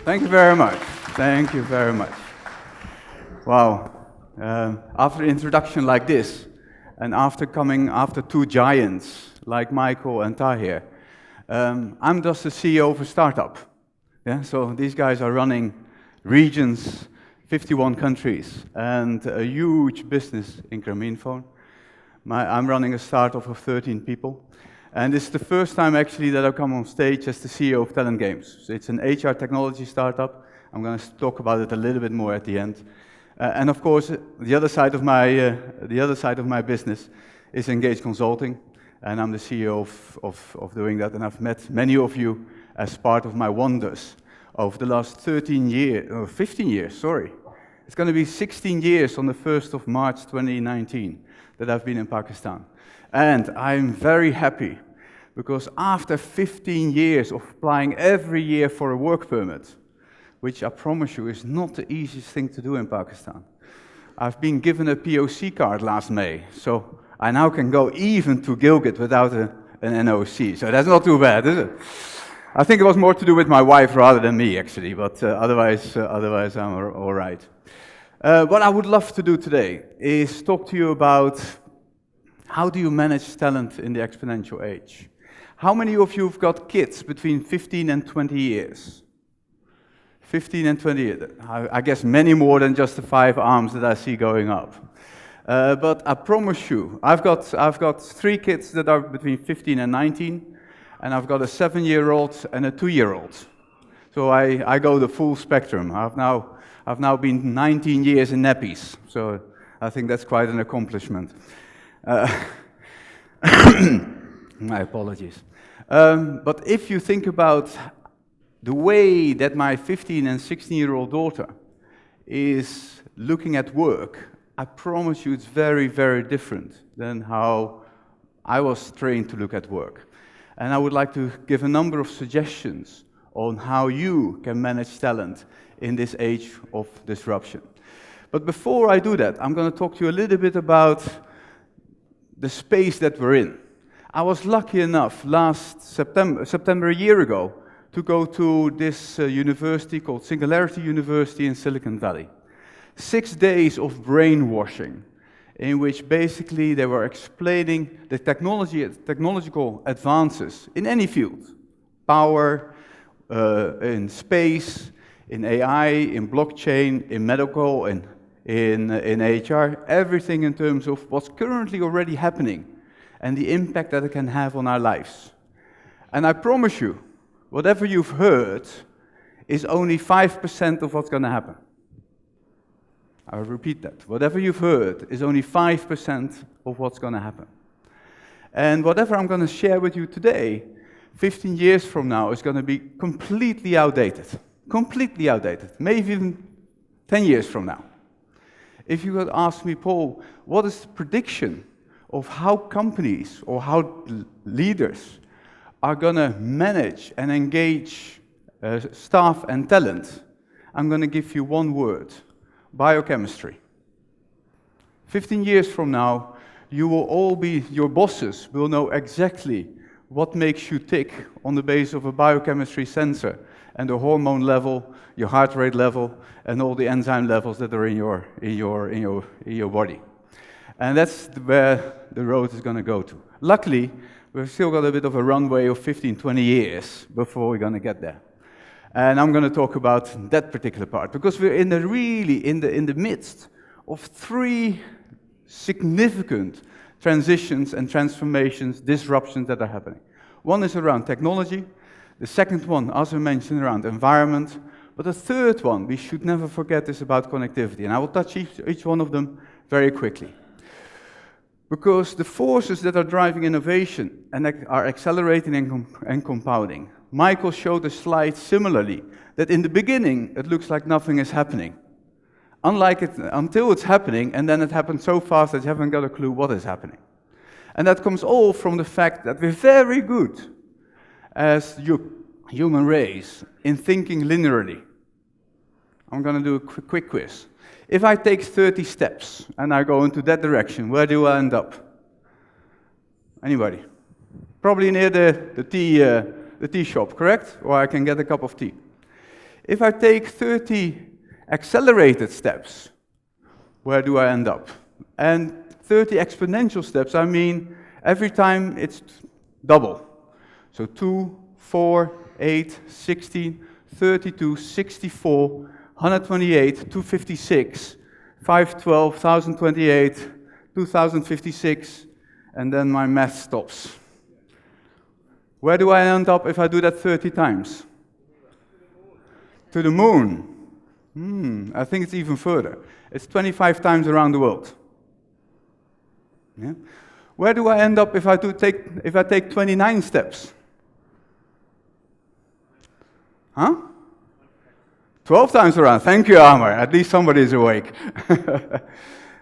Thank you very much. Thank you very much. Wow. After an introduction like this, and after two giants like Michael and Tahir, I'm just the CEO of a startup. Yeah, so these guys are running regions, 51 countries, and a huge business in Grameenphone. I'm running a startup of 13 people. And this is the first time actually that I've come on stage as the CEO of Talent Games. So it's an HR technology startup. I'm going to talk about it a little bit more at the end. And of course, the other side of my business is Engage Consulting, and I'm the CEO of doing that. And I've met many of you as part of my wonders over the last 15 years, sorry. It's going to be 16 years on the 1st of March 2019 that I've been in Pakistan. And I'm very happy, because after 15 years of applying every year for a work permit, which I promise you is not the easiest thing to do in Pakistan, I've been given a POC card last May, so I now can go even to Gilgit without an NOC, so that's not too bad, is it? I think it was more to do with my wife rather than me, actually, but otherwise I'm all right. What I would love to do today is talk to you about how do you manage talent in the exponential age. How many of you have got kids between 15 and 20 years? 15 and 20 years. I guess many more than just the 5 arms that I see going up. But I promise you, I've got 3 kids that are between 15 and 19, and I've got a 7-year-old and a 2-year-old. So I go the full spectrum. I've now been 19 years in nappies, so I think that's quite an accomplishment. My apologies. But if you think about the way that my 15 and 16-year-old daughter is looking at work, I promise you it's very, very different than how I was trained to look at work. And I would like to give a number of suggestions on how you can manage talent in this age of disruption. But before I do that, I'm going to talk to you a little bit about the space that we're in. I was lucky enough last September a year ago, to go to this university called Singularity University in Silicon Valley. 6 days of brainwashing, in which basically they were explaining the technological advances in any field. Power, in space, in AI, in blockchain, in medical, in HR, everything in terms of what's currently already happening and the impact that it can have on our lives. And I promise you, whatever you've heard is only 5% of what's going to happen. I'll repeat that. Whatever you've heard is only 5% of what's going to happen. And whatever I'm going to share with you today, 15 years from now, is going to be completely outdated. Completely outdated. Maybe even 10 years from now. If you would ask me, Paul, what is the prediction of how companies or how leaders are going to manage and engage staff and talent, I'm going to give you one word: biochemistry. 15 years from now, you will all be, your bosses will know exactly what makes you tick on the basis of a biochemistry sensor and the hormone level, your heart rate level, and all the enzyme levels that are in your body. And that's where the road is going to go to. Luckily, we've still got a bit of a runway of 15, 20 years before we're going to get there. And I'm going to talk about that particular part, because we're in the midst of 3 significant transitions and transformations, disruptions that are happening. One is around technology. The second one, as I mentioned, around environment. But the third one, we should never forget, is about connectivity. And I will touch each one of them very quickly. Because the forces that are driving innovation and are accelerating and compounding. Michael showed a slide similarly, that in the beginning, it looks like nothing is happening. Until it's happening, and then it happens so fast that you haven't got a clue what is happening. And that comes all from the fact that we're very good as human race in thinking linearly. I'm going to do a quick quiz. If I take 30 steps and I go into that direction, where do I end up? Anybody? Probably near the tea shop, correct? Or I can get a cup of tea. If I take 30 accelerated steps, where do I end up? And 30 exponential steps, I mean every time it's double. So 2, 4, 8, 16, 32, 64, 128, 256, 512, 1028, 2056, and then my math stops. Where do I end up if I do that 30 times? To the moon. I think it's even further. It's 25 times around the world. Yeah? Where do I end up if I take 29 steps? Huh? 12 times around. Thank you, Amar. At least somebody is awake.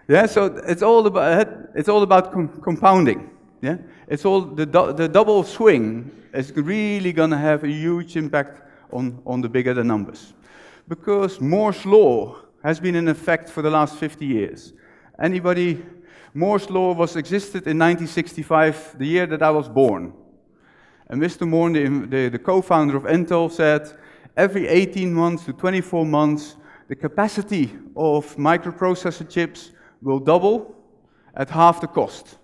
Yeah, so it's all about compounding. Yeah, it's all the double swing is really going to have a huge impact on the bigger the numbers, because Moore's law has been in effect for the last 50 years. Moore's law existed in 1965, the year that I was born. And Mr. Moore, the co-founder of Intel, said every 18 months to 24 months, the capacity of microprocessor chips will double at half the cost.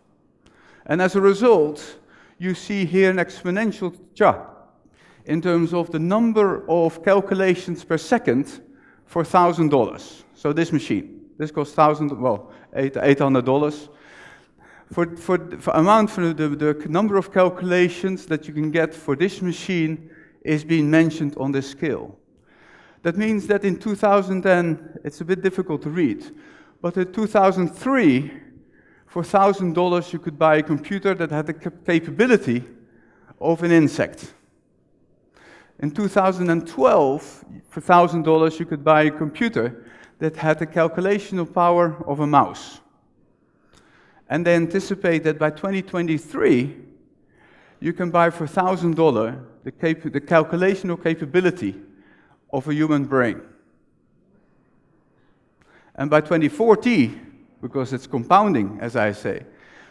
And as a result, you see here an exponential chart in terms of the number of calculations per second for $1,000. So this machine, this costs $800. For the number of calculations that you can get for this machine is being mentioned on this scale. That means that in 2010, it's a bit difficult to read, but in 2003, for $1,000 you could buy a computer that had the capability of an insect. In 2012, for $1,000 you could buy a computer that had the calculational power of a mouse. And they anticipate that by 2023, you can buy for $1,000 the calculational capability of a human brain. And by 2040, because it's compounding, as I say,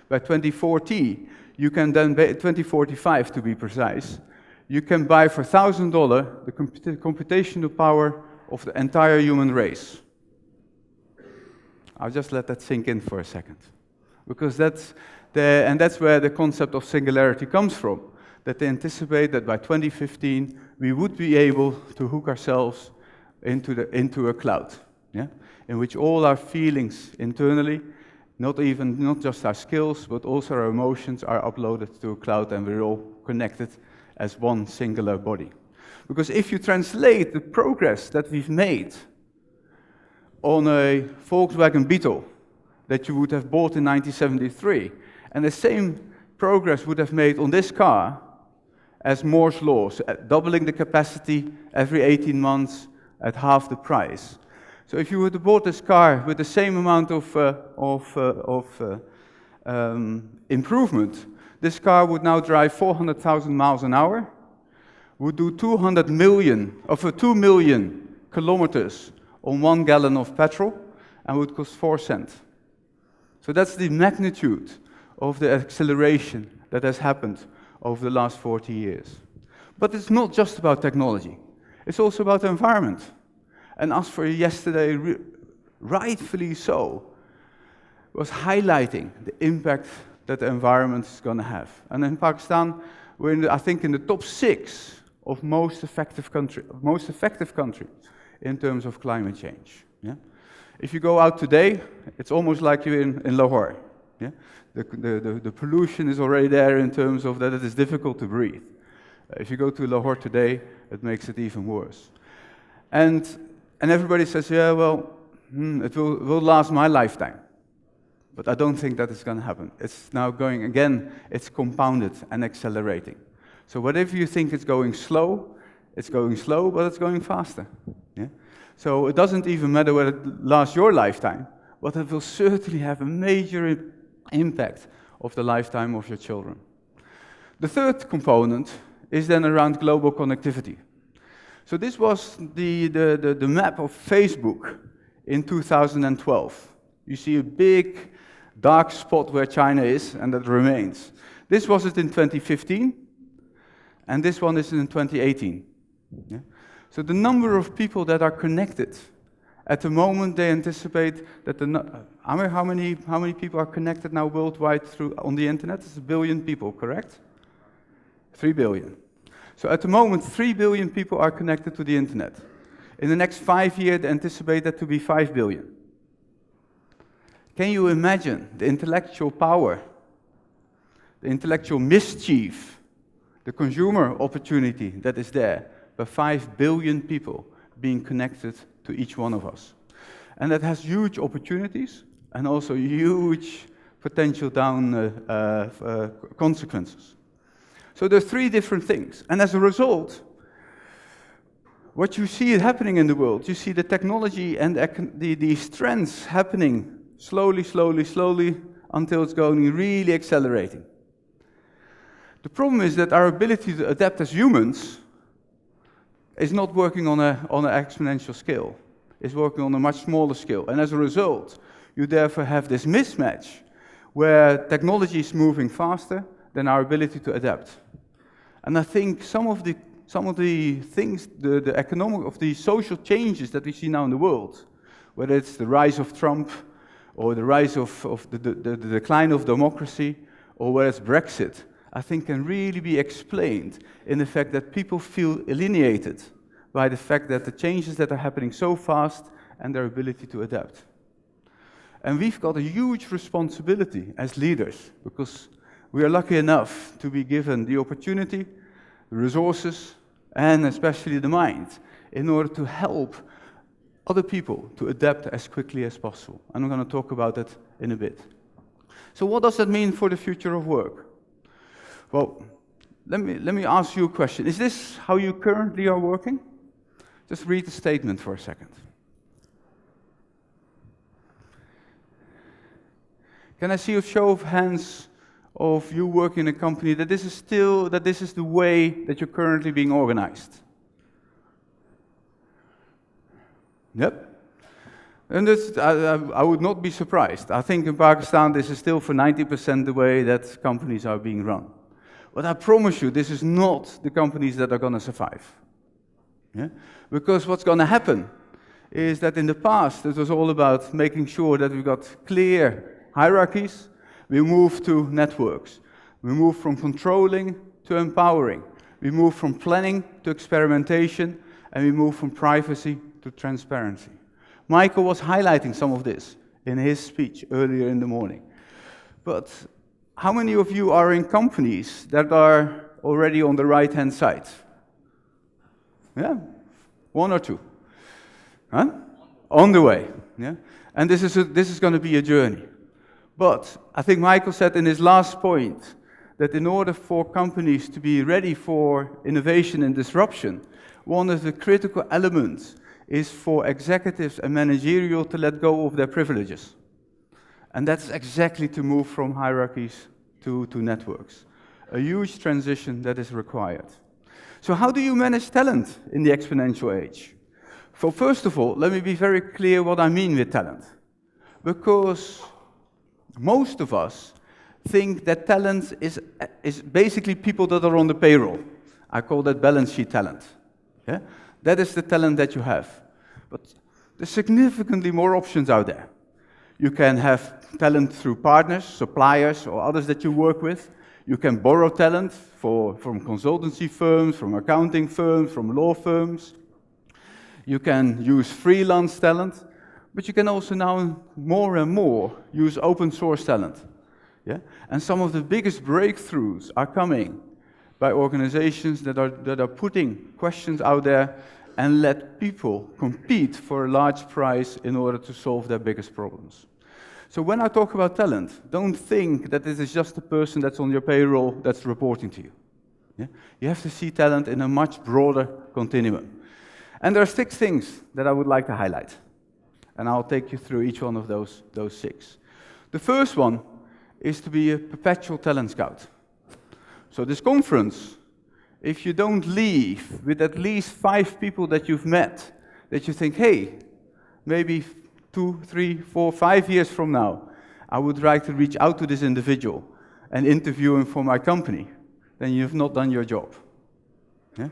by 2040, you can then, 2045 to be precise, you can buy for $1,000 the computational power of the entire human race. I'll just let that sink in for a second, because that's where the concept of singularity comes from, that they anticipate that by 2015, we would be able to hook ourselves into a cloud, yeah? In which all our feelings internally, not just our skills, but also our emotions are uploaded to a cloud, and we're all connected as one singular body. Because if you translate the progress that we've made on a Volkswagen Beetle that you would have bought in 1973, and the same progress would have made on this car as Moore's law, so doubling the capacity every 18 months at half the price. So if you would have bought this car with the same amount of improvement, this car would now drive 400,000 miles an hour, would do 2 million kilometers on 1 gallon of petrol, and would cost 4 cents. So that's the magnitude of the acceleration that has happened over the last 40 years. But it's not just about technology. It's also about the environment. And Us for Yesterday, rightfully so, was highlighting the impact that the environment is going to have. And in Pakistan, we're I think in the top 6 of most effective countries in terms of climate change. Yeah? If you go out today, it's almost like you're in Lahore. Yeah? The pollution is already there in terms of that it is difficult to breathe. If you go to Lahore today, it makes it even worse. And everybody says, yeah, well, it will last my lifetime. But I don't think that is going to happen. It's now going, again, it's compounded and accelerating. So whatever you think it's going slow, but it's going faster. Yeah? So it doesn't even matter whether it lasts your lifetime, but it will certainly have a major impact of the lifetime of your children. The third component is then around global connectivity. So this was the map of Facebook in 2012. You see a big dark spot where China is, and that remains. This was it in 2015, and this one is in 2018. Yeah? So the number of people that are connected, at the moment they anticipate that how many people are connected now worldwide on the internet? It's 1 billion people, correct? 3 billion. So at the moment, 3 billion people are connected to the internet. In the next 5 years, they anticipate that to be 5 billion. Can you imagine the intellectual power, the intellectual mischief, the consumer opportunity that is there by 5 billion people being connected to each one of us? And that has huge opportunities and also huge potential consequences. So there's 3 different things. And as a result, what you see happening in the world, you see the technology and these trends happening slowly, until it's going really accelerating. The problem is that our ability to adapt as humans is not working on an exponential scale. It's working on a much smaller scale. And as a result, you therefore have this mismatch where technology is moving faster than our ability to adapt. And I think some of the things, the economic, of the social changes that we see now in the world, whether it's the rise of Trump, or the rise of the decline of democracy, or whether it's Brexit, I think can really be explained in the fact that people feel alienated by the fact that the changes that are happening so fast and their ability to adapt. And we've got a huge responsibility as leaders, because we are lucky enough to be given the opportunity, the resources, and especially the mind, in order to help other people to adapt as quickly as possible. And I'm going to talk about that in a bit. So what does that mean for the future of work? Well, let me ask you a question. Is this how you currently are working? Just read the statement for a second. Can I see a show of hands of you working in a company that this is the way that you're currently being organized? Yep. And I would not be surprised. I think in Pakistan this is still for 90% the way that companies are being run. But I promise you, this is not the companies that are going to survive. Yeah? Because what's going to happen is that in the past it was all about making sure that we got clear hierarchies. We moved to networks. We moved from controlling to empowering. We moved from planning to experimentation, and we moved from privacy to transparency. Michael was highlighting some of this in his speech earlier in the morning. But how many of you are in companies that are already on the right-hand side? Yeah? 1 or 2? Huh? On the way. Yeah? And this is going to be a journey. But I think Michael said in his last point that in order for companies to be ready for innovation and disruption, one of the critical elements is for executives and managerial to let go of their privileges. And that's exactly to move from hierarchies to networks. A huge transition that is required. So how do you manage talent in the exponential age? So first of all, let me be very clear what I mean with talent. Because most of us think that talent is basically people that are on the payroll. I call that balance sheet talent. Yeah? That is the talent that you have. But there's significantly more options out there. You can have talent through partners, suppliers, or others that you work with. You can borrow talent from consultancy firms, from accounting firms, from law firms. You can use freelance talent, but you can also now more and more use open source talent. Yeah? And some of the biggest breakthroughs are coming by organizations that are putting questions out there and let people compete for a large prize in order to solve their biggest problems. So when I talk about talent, don't think that this is just a person that's on your payroll that's reporting to you. Yeah? You have to see talent in a much broader continuum. And there are 6 things that I would like to highlight. And I'll take you through each one of those 6. The first one is to be a perpetual talent scout. So this conference, if you don't leave with at least 5 people that you've met, that you think, hey, maybe 2, 3, 4, 5 years from now, I would like to reach out to this individual and interview him for my company, then you've not done your job. Yeah?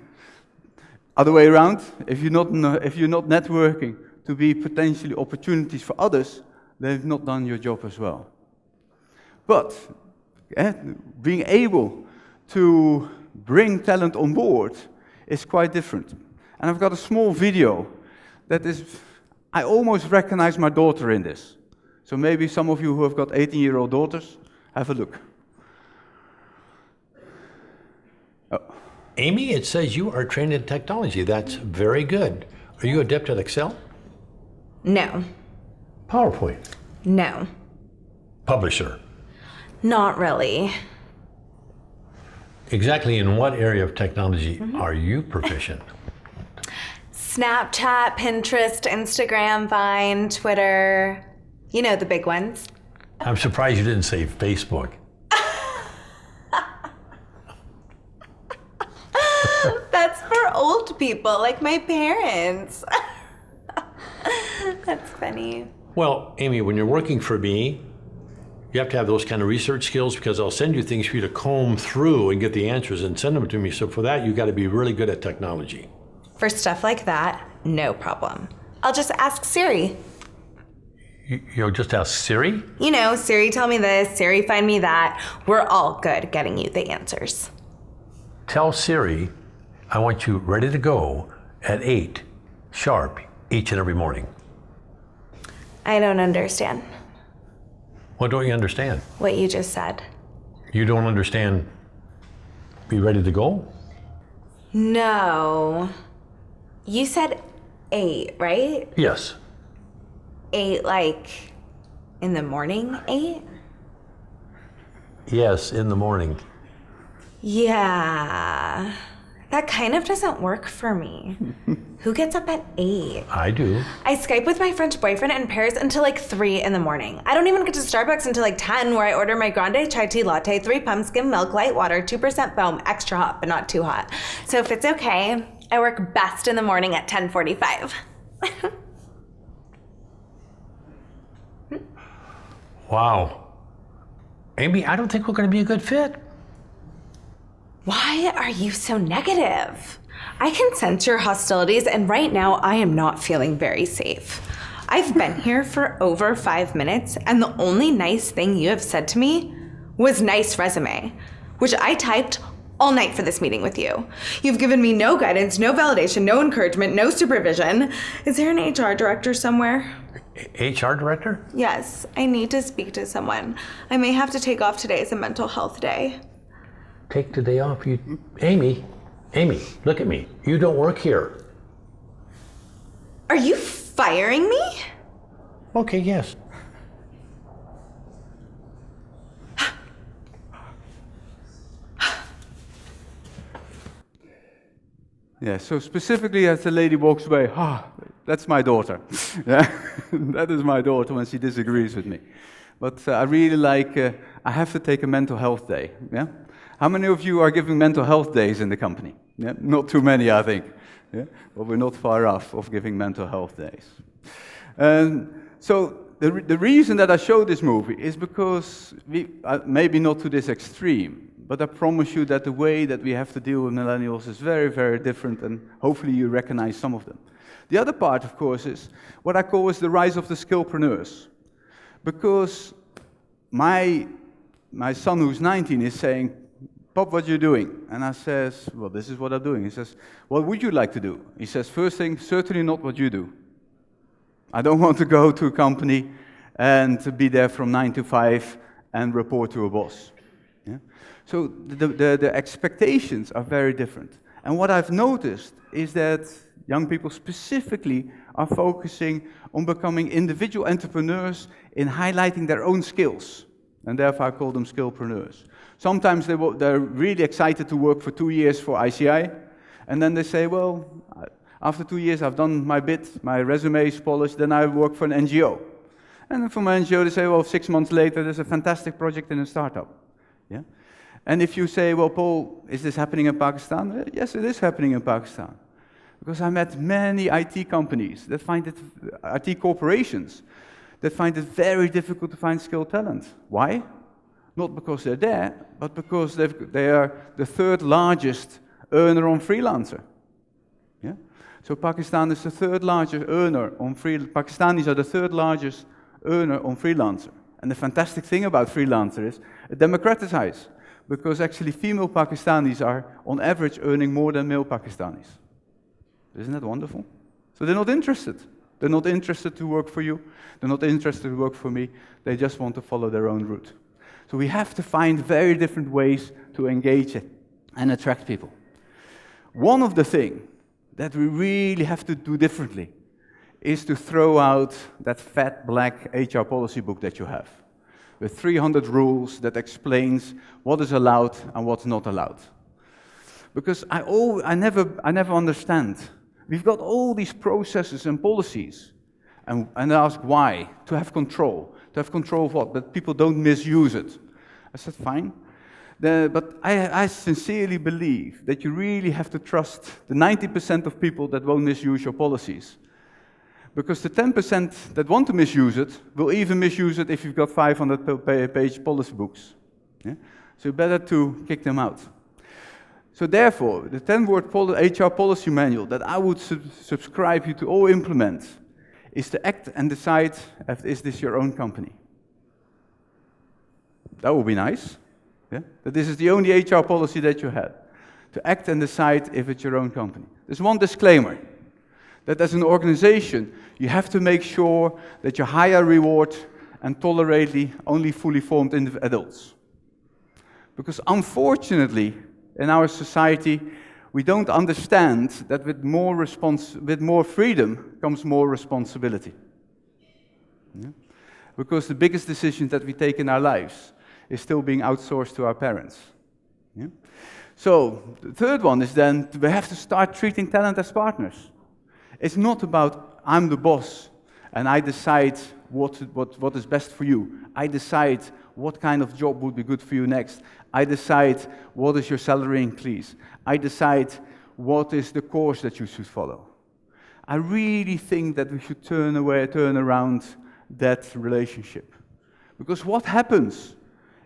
Other way around, if you're not networking to be potentially opportunities for others, then you've not done your job as well. But being able to bring talent on board is quite different. And I've got a small video that is, I almost recognize my daughter in this. So maybe some of you who have got 18-year-old daughters, have a look. Oh. Amy, it says you are trained in technology. That's very good. Are you adept at Excel? No. PowerPoint? No. Publisher? Not really. Exactly in what area of technology are you proficient? Snapchat, Pinterest, Instagram, Vine, Twitter. You know, the big ones. I'm surprised you didn't say Facebook. That's for old people, like my parents. That's funny. Well, Amy, when you're working for me, you have to have those kind of research skills because I'll send you things for you to comb through and get the answers and send them to me. So for that, you got to be really good at technology. For stuff like that, no problem. I'll just ask Siri. You'll just ask Siri? You know, Siri tell me this, Siri find me that. We're all good at getting you the answers. Tell Siri I want you ready to go at 8 sharp each and every morning. I don't understand What don't you understand? what you just said. You don't understand be ready to go? No. You said 8, right? Yes. 8 like in the morning 8? Yes, in the morning. Yeah. That kind of doesn't work for me. Who gets up at 8? I do. I Skype with my French boyfriend in Paris until like 3 in the morning. I don't even get to Starbucks until like 10, where I order my grande chai tea latte, 3 pumps, skim milk, light water, 2% foam, extra hot, but not too hot. So if it's okay, I work best in the morning at 10:45. Wow. Amy, I don't think we're going to be a good fit. Why are you so negative? I can sense your hostilities, and right now I am not feeling very safe. I've been here for over 5 minutes, and the only nice thing you have said to me was nice resume, which I typed all night for this meeting with you. You've given me no guidance, no validation, no encouragement, no supervision. Is there an HR director somewhere? HR director? Yes, I need to speak to someone. I may have to take off today as a mental health day. Take the day off. Amy, look at me. You don't work here. Are you firing me? Okay, yes. Yeah, so specifically as the lady walks away, that's my daughter. Yeah, that is my daughter when she disagrees with me. But I really like, I have to take a mental health day. Yeah? How many of you are giving mental health days in the company? Yeah? Not too many, I think. Yeah? But we're not far off of giving mental health days. So the reason that I show this movie is because, maybe not to this extreme, but I promise you that the way that we have to deal with millennials is very, very different, and hopefully you recognize some of them. The other part, of course, is what I call is the rise of the skillpreneurs. Because my son, who's 19, is saying, "Pop, what are you doing?" And I says, "Well, this is what I'm doing." He says, "What would you like to do?" He says, "First thing, certainly not what you do. I don't want to go to a company and to be there from 9 to 5 and report to a boss." Yeah? So the expectations are very different. And what I've noticed is that young people specifically are focusing on becoming individual entrepreneurs in highlighting their own skills. And therefore I call them skillpreneurs. Sometimes they're really excited to work for 2 years for ICI, and then they say, well, after 2 years I've done my bit, my resume is polished, then I work for an NGO. And then from an NGO they say, well, 6 months later there's a fantastic project in a startup. Yeah? And if you say, well, Paul, is this happening in Pakistan? Yes, it is happening in Pakistan. Because I met many IT companies that find it, IT corporations, that find it very difficult to find skilled talent. Why? Not because they're there, but because they are the third largest earner on Freelancer. Yeah? So Pakistan is the third largest earner on Pakistanis are the third largest earner on freelancer. And the fantastic thing about freelancer is it democratizes, because actually female Pakistanis are on average earning more than male Pakistanis. Isn't that wonderful? So they're not interested. They're not interested to work for you. They're not interested to work for me. They just want to follow their own route. So we have to find very different ways to engage and attract people. One of the things that we really have to do differently is to throw out that fat black HR policy book that you have, with 300 rules that explains what is allowed and what's not allowed. Because I never understand. We've got all these processes and policies, and ask why, to have control. To have control of what? That people don't misuse it. I said, fine. But I sincerely believe that you really have to trust the 90% of people that won't misuse your policies. Because the 10% that want to misuse it will even misuse it if you've got 500-page policy books. Yeah? So better to kick them out. So therefore, the 10-word HR policy manual that I would subscribe you to all implement is to act and decide if is this your own company. That would be nice. Yeah? That this is the only HR policy that you have. To act and decide if it's your own company. There's one disclaimer. That as an organization, you have to make sure that you hire, reward, and tolerate only fully formed adults. Because unfortunately, in our society, we don't understand that with more freedom comes more responsibility. Yeah? Because the biggest decisions that we take in our lives is still being outsourced to our parents. Yeah? So, the third one is then, we have to start treating talent as partners. It's not about, I'm the boss, and I decide what is best for you. I decide what kind of job would be good for you next. I decide what is your salary increase. I decide what is the course that you should follow. I really think that we should turn around that relationship. Because what happens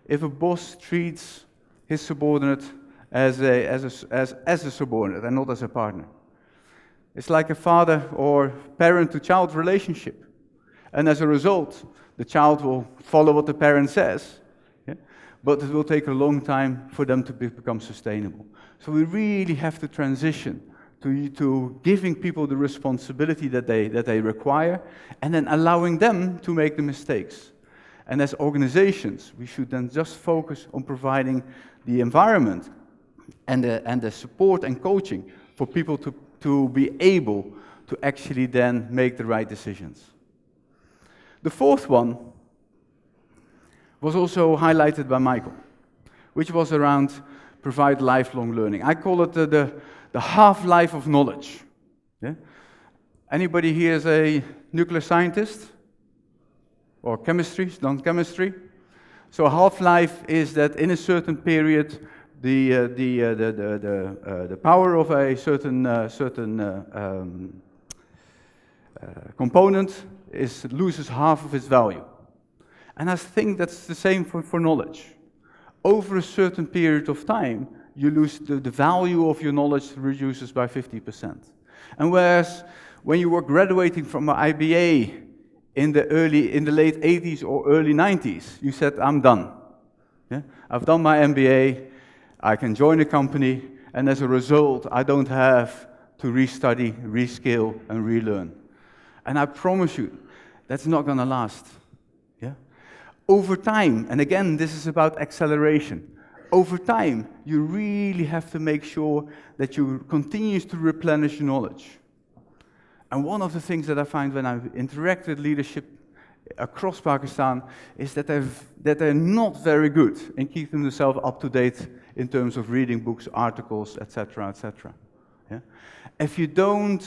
if a boss treats his subordinate as a subordinate and not as a partner? It's like a father or parent-to-child relationship. And as a result, the child will follow what the parent says, yeah? But it will take a long time for them to become sustainable. So we really have to transition to giving people the responsibility that they require, and then allowing them to make the mistakes. And as organizations, we should then just focus on providing the environment and the support and coaching for people to be able to actually then make the right decisions. The fourth one was also highlighted by Michael, which was around provide lifelong learning. I call it the half-life of knowledge. Yeah? Anybody here is a nuclear scientist? Or chemistry, done chemistry? So half-life is that in a certain period, the power of a certain component loses half of its value. And I think that's the same for knowledge. Over a certain period of time, you lose the value of your knowledge reduces by 50%. And whereas when you were graduating from an IBA in the late 80s or early 90s, you said, I'm done. Yeah? I've done my MBA. I can join a company, and as a result, I don't have to restudy, reskill, and relearn. And I promise you, that's not going to last. Yeah? Over time, and again, this is about acceleration. Over time, you really have to make sure that you continue to replenish your knowledge. And one of the things that I find when I interact with leadership across Pakistan is that they're not very good in keeping themselves up to date in terms of reading books, articles, etc., etc. Yeah? If you don't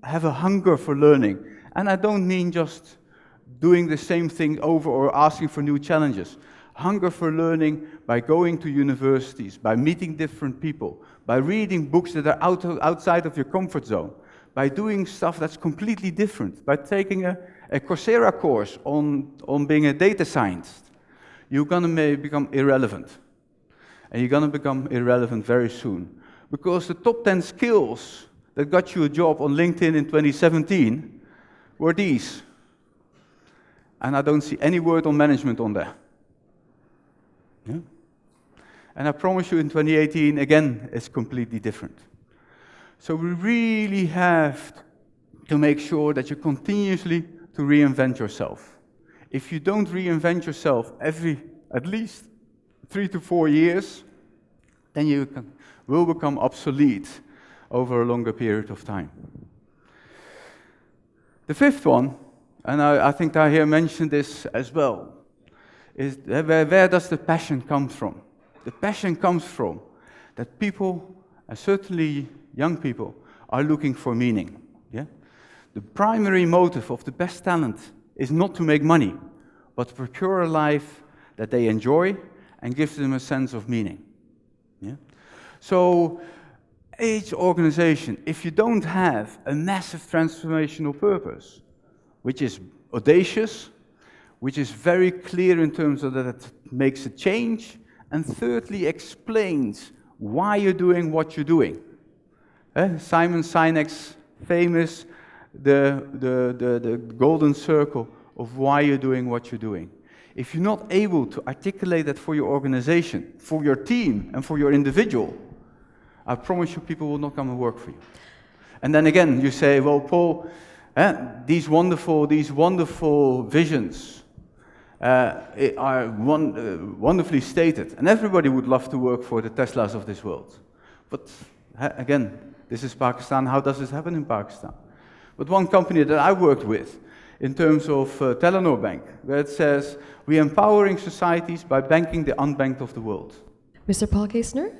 have a hunger for learning, and I don't mean just doing the same thing over or asking for new challenges, hunger for learning by going to universities, by meeting different people, by reading books that are outside of your comfort zone, by doing stuff that's completely different, by taking a Coursera course on being a data scientist, you're going to become irrelevant. And you're going to become irrelevant very soon. Because the top 10 skills that got you a job on LinkedIn in 2017 were these. And I don't see any word on management on there. Yeah? And I promise you in 2018, again, it's completely different. So we really have to make sure that you continuously to reinvent yourself. If you don't reinvent yourself every at least 3 to 4 years, then you will become obsolete over a longer period of time. The fifth one, and I think Tahir mentioned this as well, is where does the passion come from? The passion comes from that people, and certainly young people, are looking for meaning. Yeah? The primary motive of the best talent is not to make money, but to procure a life that they enjoy and gives them a sense of meaning. Yeah? So, each organization, if you don't have a massive transformational purpose, which is audacious, which is very clear in terms of that it makes a change, and thirdly explains why you're doing what you're doing. Simon Sinek's famous, the golden circle of why you're doing what you're doing. If you're not able to articulate that for your organization, for your team, and for your individual, I promise you people will not come and work for you. And then again, you say, well, Paul, these wonderful visions are wonderfully stated, and everybody would love to work for the Teslas of this world. But again, this is Pakistan. How does this happen in Pakistan? But one company that I worked with, in terms of Telenor Bank, where it says, we're empowering societies by banking the unbanked of the world. Mr. Paul Keijzer,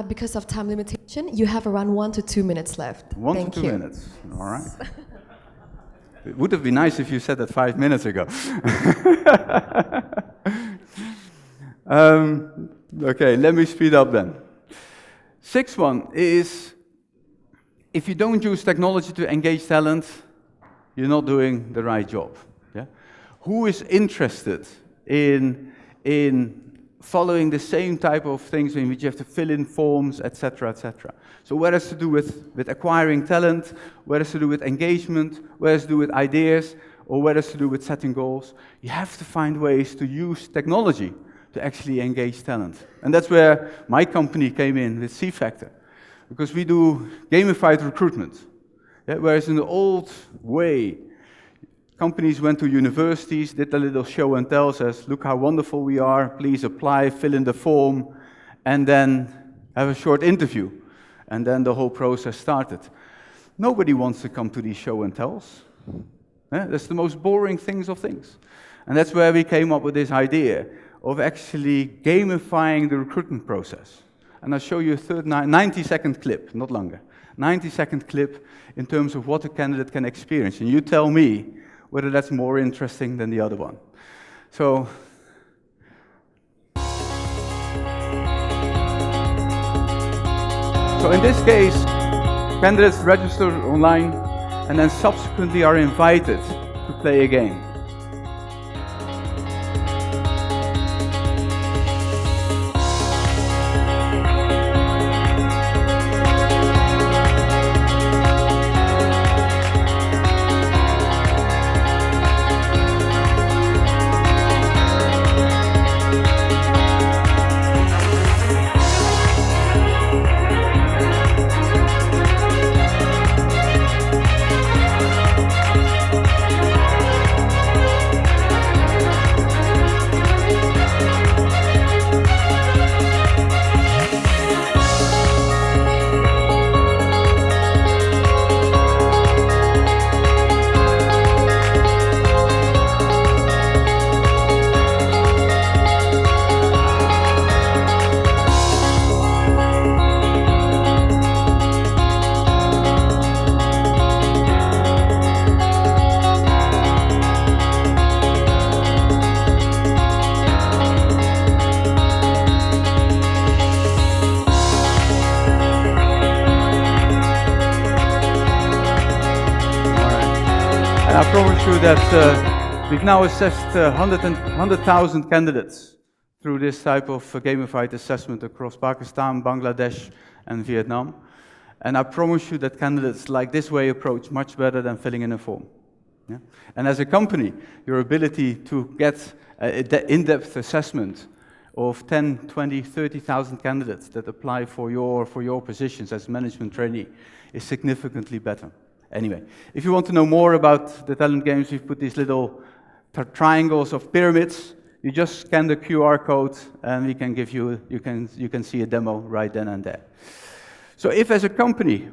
because of time limitation, you have around 1 to 2 minutes left. Thank you. 1 to 2 minutes, all right. It would have been nice if you said that 5 minutes ago. Okay, let me speed up then. Sixth one is, if you don't use technology to engage talent, you're not doing the right job. Yeah? Who is interested in following the same type of things in which you have to fill in forms, etc., etc.? So whether it's to do with acquiring talent, whether it's to do with engagement, whether it's to do with ideas, or whether it's to do with setting goals, you have to find ways to use technology to actually engage talent. And that's where my company came in with C-Factor, because we do gamified recruitment. Yeah, whereas in the old way, companies went to universities, did a little show and tell, says, look how wonderful we are, please apply, fill in the form, and then have a short interview. And then the whole process started. Nobody wants to come to these show and tells. Yeah, that's the most boring things of things. And that's where we came up with this idea of actually gamifying the recruitment process. And I'll show you a 90-second clip, not longer. 90-second clip in terms of what a candidate can experience. And you tell me whether that's more interesting than the other one. So in this case, candidates register online and then subsequently are invited to play a game. I promise you that we've now assessed 100,000 candidates through this type of gamified assessment across Pakistan, Bangladesh, and Vietnam. And I promise you that candidates like this way approach much better than filling in a form. Yeah? And as a company, your ability to get in-depth assessment of 10, 20, 30,000 candidates that apply for your positions as management trainee is significantly better. Anyway, if you want to know more about the talent games, we've put these little triangles of pyramids. You just scan the QR code and we can give you, you can see a demo right then and there. So if as a company,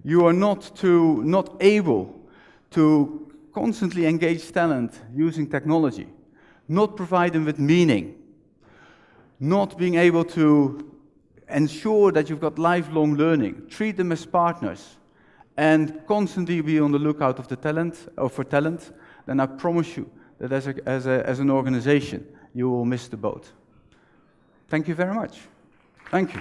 you are not able to constantly engage talent using technology, not provide them with meaning, not being able to ensure that you've got lifelong learning, treat them as partners, and constantly be on the lookout for talent, then I promise you that as an organization, you will miss the boat. Thank you very much. Thank you.